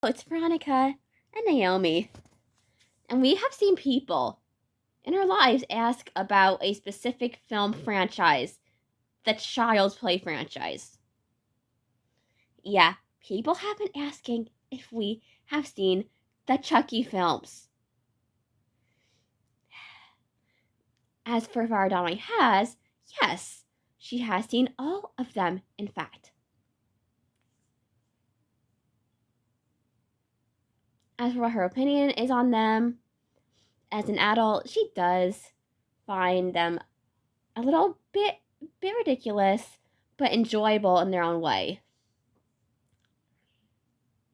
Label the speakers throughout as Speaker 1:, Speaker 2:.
Speaker 1: It's Veronica and Naomi, and we have seen people in our lives ask about a specific film franchise, the Child's Play franchise. Yeah, people have been asking if we have seen the Chucky films. As for Varadani has, yes, she has seen all of them, in fact. As for what her opinion is on them, as an adult, she does find them a little bit ridiculous, but enjoyable in their own way.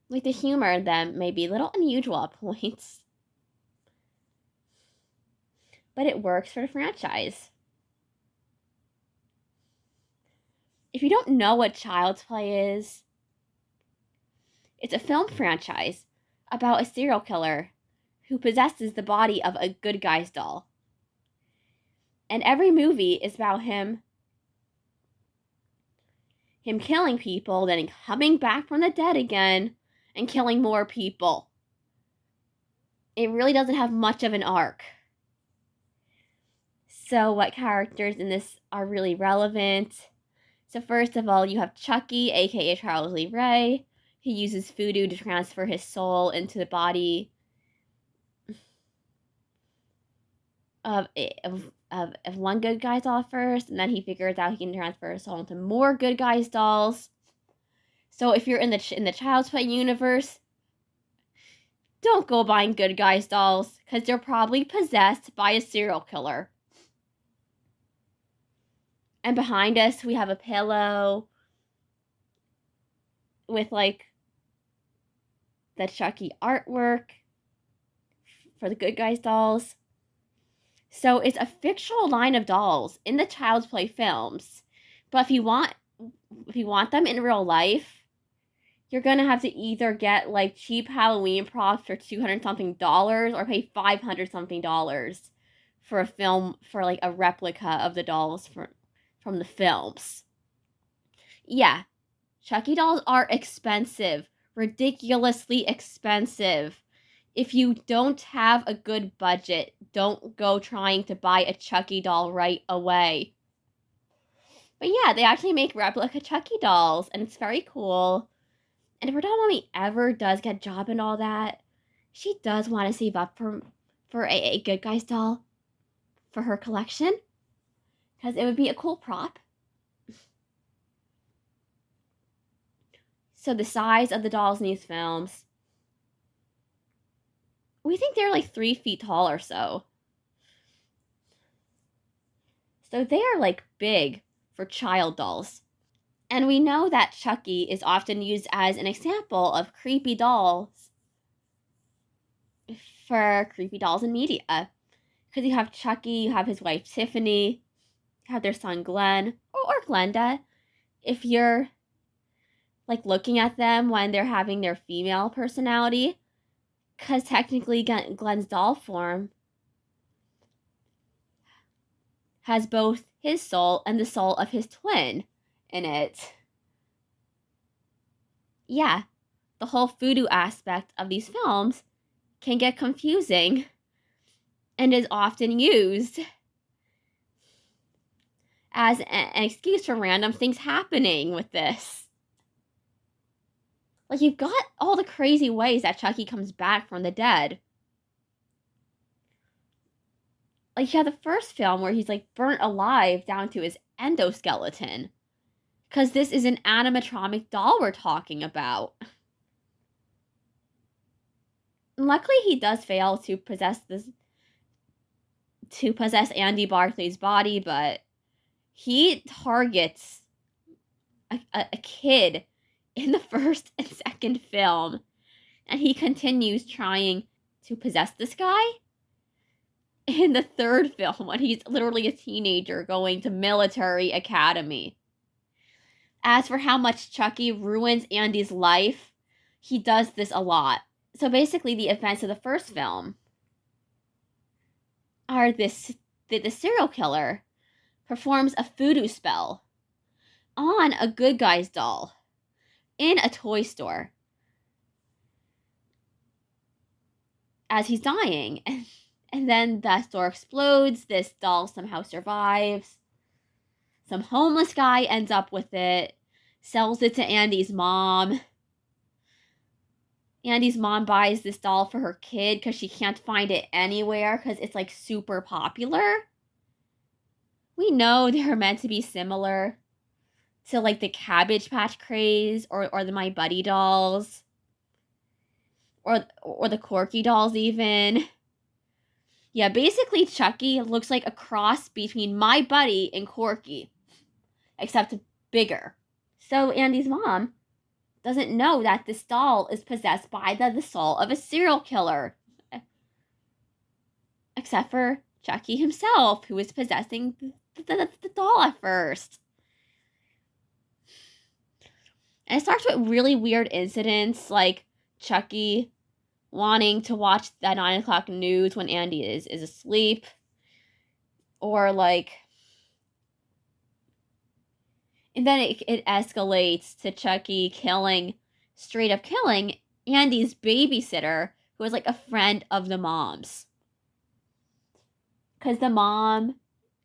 Speaker 1: Like, the humor in them may be a little unusual at points, but it works for the franchise. If you don't know what Child's Play is, it's a film franchise about a serial killer who possesses the body of a good guy's doll. And every movie is about him killing people, then coming back from the dead again and killing more people. It really doesn't have much of an arc. So what characters in this are really relevant? So first of all, you have Chucky, aka Charles Lee Ray. He uses voodoo to transfer his soul into the body of one good guy's doll first, and then he figures out he can transfer his soul into more good guys' dolls. So if you're in the Child's Play universe, don't go buying good guys' dolls, because they're probably possessed by a serial killer. And behind us, we have a pillow with, like, the Chucky artwork for the good guys' dolls. So it's a fictional line of dolls in the Child's Play films. But if you want them in real life, you're gonna have to either get, like, cheap Halloween props for $200-something or pay $500-something for a film, for, like, a replica of the dolls from the films. Yeah, Chucky dolls are expensive, ridiculously expensive. If you don't have a good budget, don't go trying to buy a Chucky doll right away. But yeah, they actually make replica Chucky dolls, and it's very cool. And if her doll mommy ever does get a job and all that, she does want to save up for a good guy's doll for her collection, because it would be a cool prop. So the size of the dolls in these films, we think they're like 3 feet tall or so. So they are, like, big for child dolls. And we know that Chucky is often used as an example of creepy dolls for creepy dolls in media. Because you have Chucky, you have his wife Tiffany, you have their son Glenn, or Glenda. If you're, like, looking at them when they're having their female personality, because technically Glenn's doll form has both his soul and the soul of his twin in it. Yeah, the whole voodoo aspect of these films can get confusing and is often used as an excuse for random things happening with this. Like, you've got all the crazy ways that Chucky comes back from the dead. Like, you have the first film where he's, like, burnt alive down to his endoskeleton. Because this is an animatronic doll we're talking about. Luckily, he does fail to possess Andy Barclay's body, but he targets a kid in the first and second film, and he continues trying to possess this guy in the third film when he's literally a teenager going to military academy. As for how much Chucky ruins Andy's life, he does this a lot. So basically, the events of the first film are the serial killer performs a voodoo spell on a good guy's doll in a toy store. as he's dying. And then that store explodes. This doll somehow survives. Some homeless guy ends up with it, sells it to Andy's mom. Andy's mom buys this doll for her kid because she can't find it anywhere because it's like super popular. We know they're meant to be similar to like the Cabbage Patch craze or the My Buddy dolls or the Corky dolls even. Yeah, basically Chucky looks like a cross between My Buddy and Corky, except bigger. So Andy's mom doesn't know that this doll is possessed by the soul of a serial killer. Except for Chucky himself, who is possessing the doll at first. And it starts with really weird incidents, like Chucky wanting to watch the 9 o'clock news when Andy is asleep. Or like... And then it escalates to Chucky straight up killing Andy's babysitter, who was like a friend of the mom's. Because the mom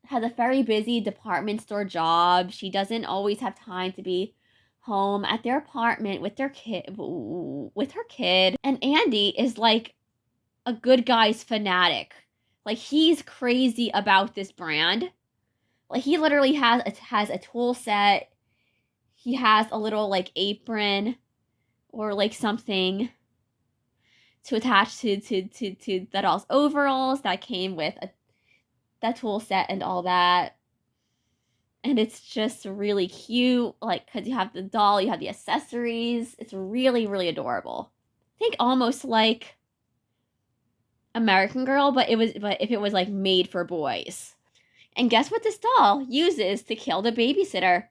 Speaker 1: has a very busy department store job. She doesn't always have time to be home at their apartment with her kid. And Andy is like a good guy's fanatic. Like, he's crazy about this brand. Like, he literally has a tool set. He has a little, like, apron or, like, something to attach to the doll's overalls that came with that tool set and all that. And it's just really cute, like, because you have the doll, you have the accessories. It's really, really adorable. I think almost like American Girl, but if it was, like, made for boys. And guess what this doll uses to kill the babysitter?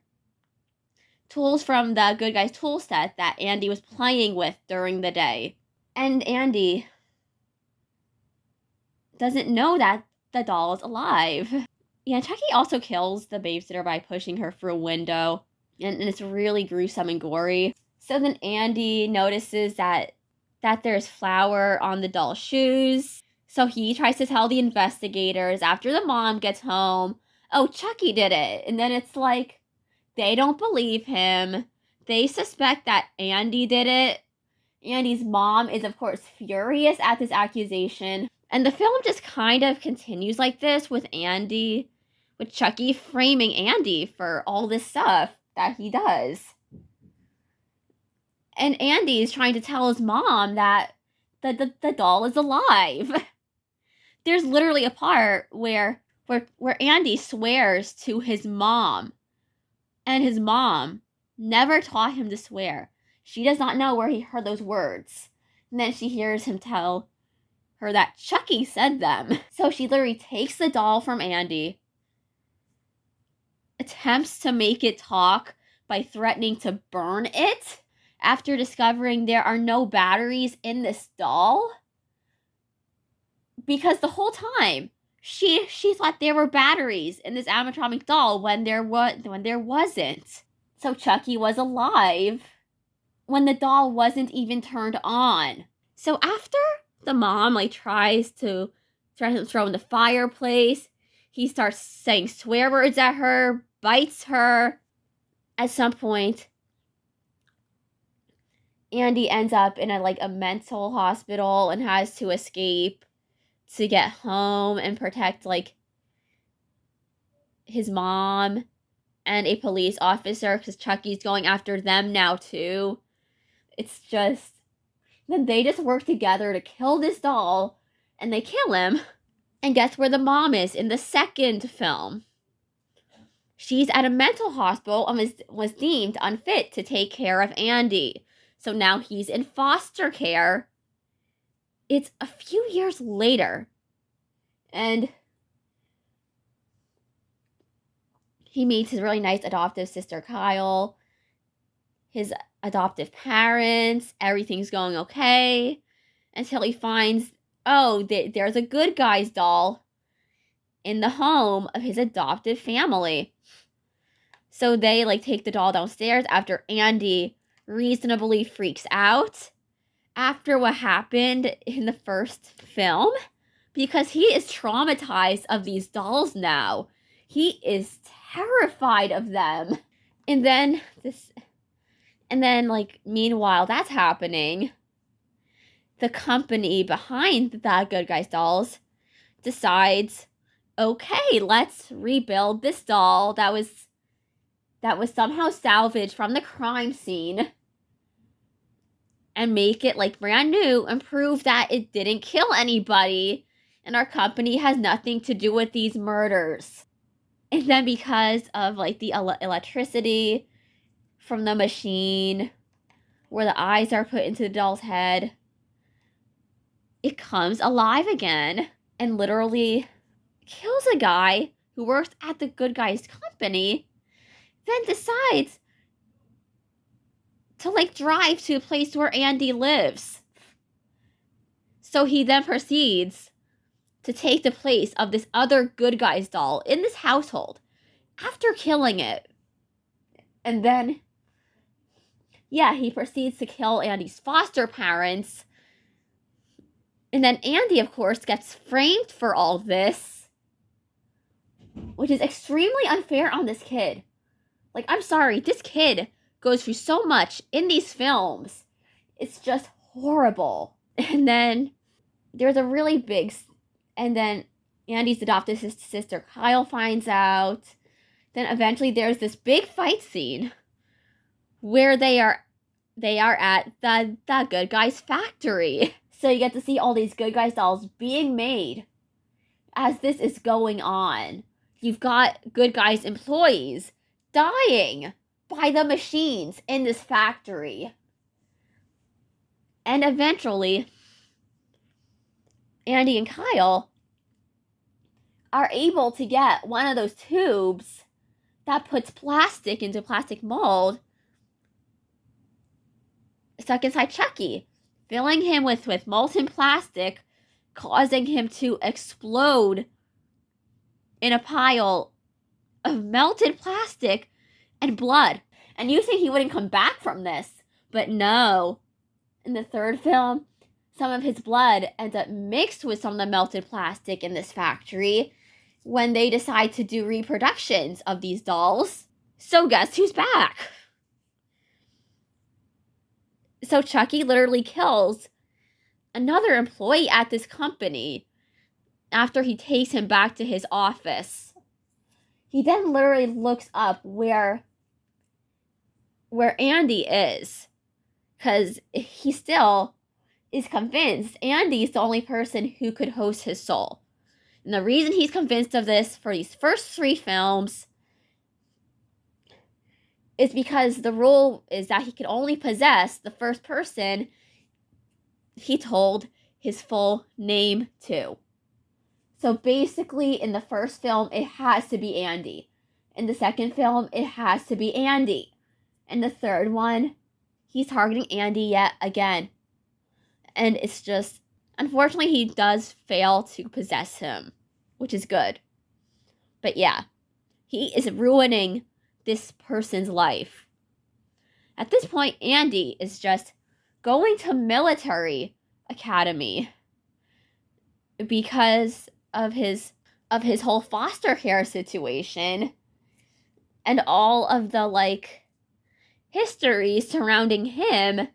Speaker 1: Tools from the Good Guys tool set that Andy was playing with during the day. And Andy doesn't know that the doll is alive. Yeah, Chucky also kills the babysitter by pushing her through a window. And it's really gruesome and gory. So then Andy notices that there's flour on the doll's shoes. So he tries to tell the investigators after the mom gets home, oh, Chucky did it. And then it's like, they don't believe him. They suspect that Andy did it. Andy's mom is, of course, furious at this accusation. And the film just kind of continues like this with Chucky framing Andy for all this stuff that he does. And Andy's trying to tell his mom that the doll is alive. There's literally a part where Andy swears to his mom. And his mom never taught him to swear. She does not know where he heard those words. And then she hears him tell her that Chucky said them. So she literally takes the doll from Andy, attempts to make it talk by threatening to burn it after discovering there are no batteries in this doll. Because the whole time, she thought there were batteries in this animatronic doll when there wasn't. So Chucky was alive when the doll wasn't even turned on. So after the mom tries to throw in the fireplace, he starts saying swear words at her, bites her. At some point, Andy ends up in a mental hospital and has to escape to get home and protect his mom and a police officer, because Chucky's going after them now too. It's just, then they just work together to kill this doll, and they kill him. And guess where the mom is in the second film? She's at a mental hospital and was deemed unfit to take care of Andy. So now he's in foster care. It's a few years later. And he meets his really nice adoptive sister, Kyle. His adoptive parents. Everything's going okay. Until he finds, there's a Good Guys doll in the home of his adoptive family. So they take the doll downstairs after Andy reasonably freaks out after what happened in the first film, because he is traumatized of these dolls now. He is terrified of them. And then like meanwhile that's happening, the company behind the Good Guys dolls decides, okay, let's rebuild this doll that was somehow salvaged from the crime scene and make it like brand new and prove that it didn't kill anybody and our company has nothing to do with these murders. And then because of like the electricity from the machine where the eyes are put into the doll's head, it comes alive again and literally kills a guy who works at the Good Guys company, then decides to like drive to a place where Andy lives. So he then proceeds to take the place of this other Good Guys doll in this household after killing it. And then, yeah, he proceeds to kill Andy's foster parents. And then Andy, of course, gets framed for all this, which is extremely unfair on this kid. Like, I'm sorry, this kid goes through so much in these films. It's just horrible. And then there's a really big... And then Andy's adopted sister Kyle finds out. Then eventually there's this big fight scene where they are at the Good Guys factory. So you get to see all these Good Guys dolls being made as this is going on. You've got Good Guys employees dying by the machines in this factory. And eventually, Andy and Kyle are able to get one of those tubes that puts plastic into plastic mold stuck inside Chucky, filling him with molten plastic, causing him to explode in a pile of melted plastic and blood. And you think he wouldn't come back from this, but no. In the third film, some of his blood ends up mixed with some of the melted plastic in this factory when they decide to do reproductions of these dolls. So guess who's back? So Chucky literally kills another employee at this company after he takes him back to his office. He then literally looks up where Andy is, because he still is convinced Andy's the only person who could host his soul. And the reason he's convinced of this for these first 3 films is because the rule is that he can only possess the first person he told his full name to. So basically, in the first film, it has to be Andy. In the second film, it has to be Andy. In the third one, he's targeting Andy yet again. And it's just, unfortunately, he does fail to possess him, which is good. But yeah, he is ruining this person's life. At this point, Andy is just going to military academy because of his whole foster care situation and all of the like history surrounding him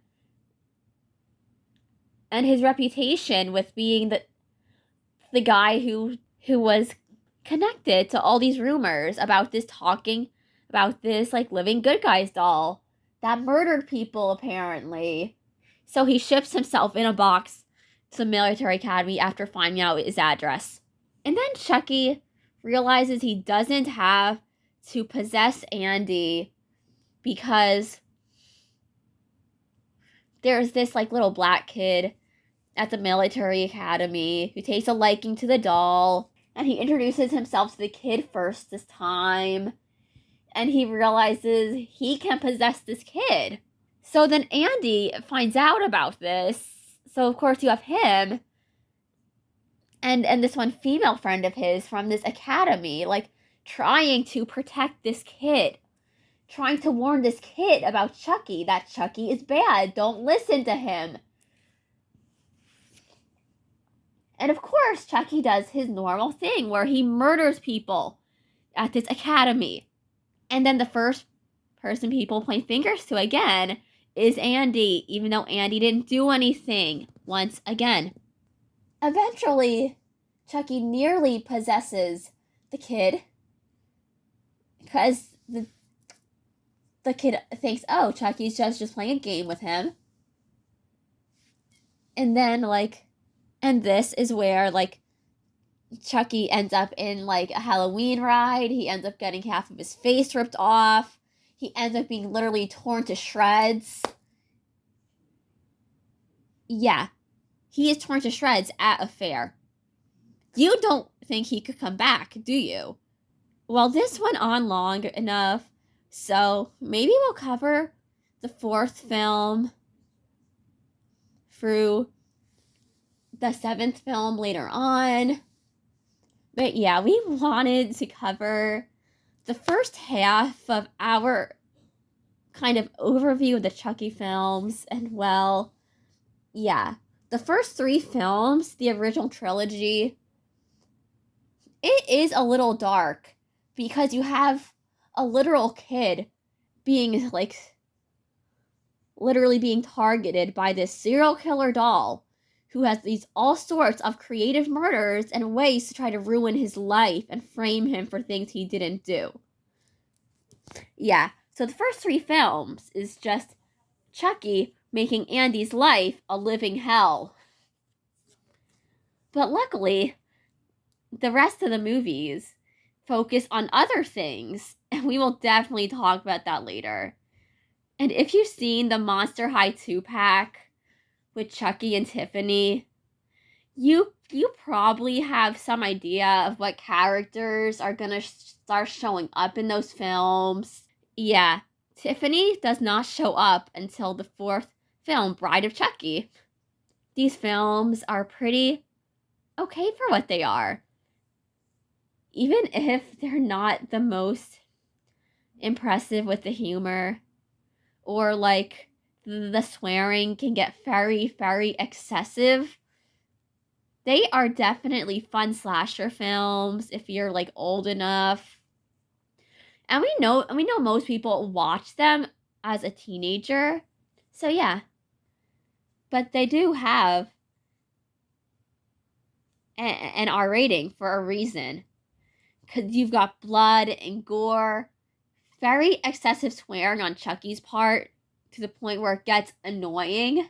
Speaker 1: and his reputation with being the guy who was connected to all these rumors about this like living Good Guys doll that murdered people apparently. So he ships himself in a box to the military academy after finding out his address. And then Chucky realizes he doesn't have to possess Andy because there's this like little black kid at the military academy who takes a liking to the doll, and he introduces himself to the kid first this time, and he realizes he can possess this kid. So then Andy finds out about this. So of course you have him and this one female friend of his from this academy, like trying to protect this kid, trying to warn this kid about Chucky, that Chucky is bad, don't listen to him. And of course, Chucky does his normal thing where he murders people at this academy. And then the first person people point fingers to again is Andy, even though Andy didn't do anything once again. Eventually, Chucky nearly possesses the kid because the kid thinks, oh, Chucky's just playing a game with him. And then, and this is where, Chucky ends up in, a Halloween ride. He ends up getting half of his face ripped off. He ends up being literally torn to shreds. Yeah, he is torn to shreds at a fair. You don't think he could come back, do you? Well, this went on long enough, so maybe we'll cover the fourth film through the seventh film later on. But yeah, we wanted to cover the first half of our kind of overview of the Chucky films. And well, yeah, the first three films, the original trilogy, it is a little dark because you have a literal kid being literally being targeted by this serial killer doll who has these all sorts of creative murders and ways to try to ruin his life and frame him for things he didn't do. Yeah, so the first three films is just Chucky making Andy's life a living hell. But luckily, the rest of the movies focus on other things, and we will definitely talk about that later. And if you've seen the Monster High 2-pack with Chucky and Tiffany, you probably have some idea of what characters are gonna start showing up in those films. Yeah, Tiffany does not show up until the fourth film, Bride of Chucky. These films are pretty okay for what they are. Even if they're not the most impressive with the humor, or the swearing can get very, very excessive, they are definitely fun slasher films if you're old enough. And we know most people watch them as a teenager. So yeah. But they do have an R rating for a reason. Because you've got blood and gore, very excessive swearing on Chucky's part to the point where it gets annoying.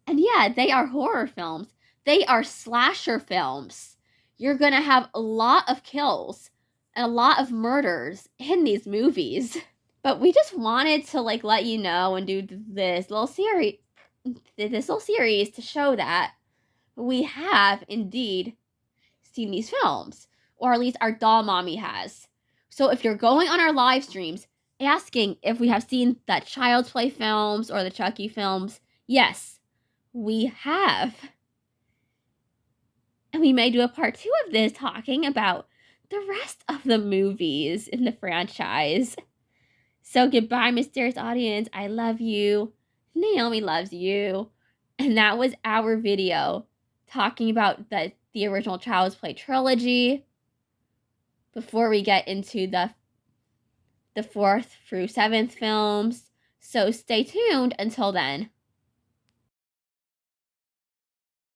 Speaker 1: And yeah, they are horror films. They are slasher films. You're gonna have a lot of kills and a lot of murders in these movies. But we just wanted to let you know and do this little series to show that we have indeed seen these films, or at least our doll mommy has. So if you're going on our live streams asking if we have seen that Child's Play films or the Chucky films, yes, we have. And we may do a part 2 of this talking about the rest of the movies in the franchise. So goodbye, mysterious audience. I love you. Naomi loves you. And that was our video talking about the original Child's Play trilogy before we get into the fourth through seventh films. So stay tuned until then.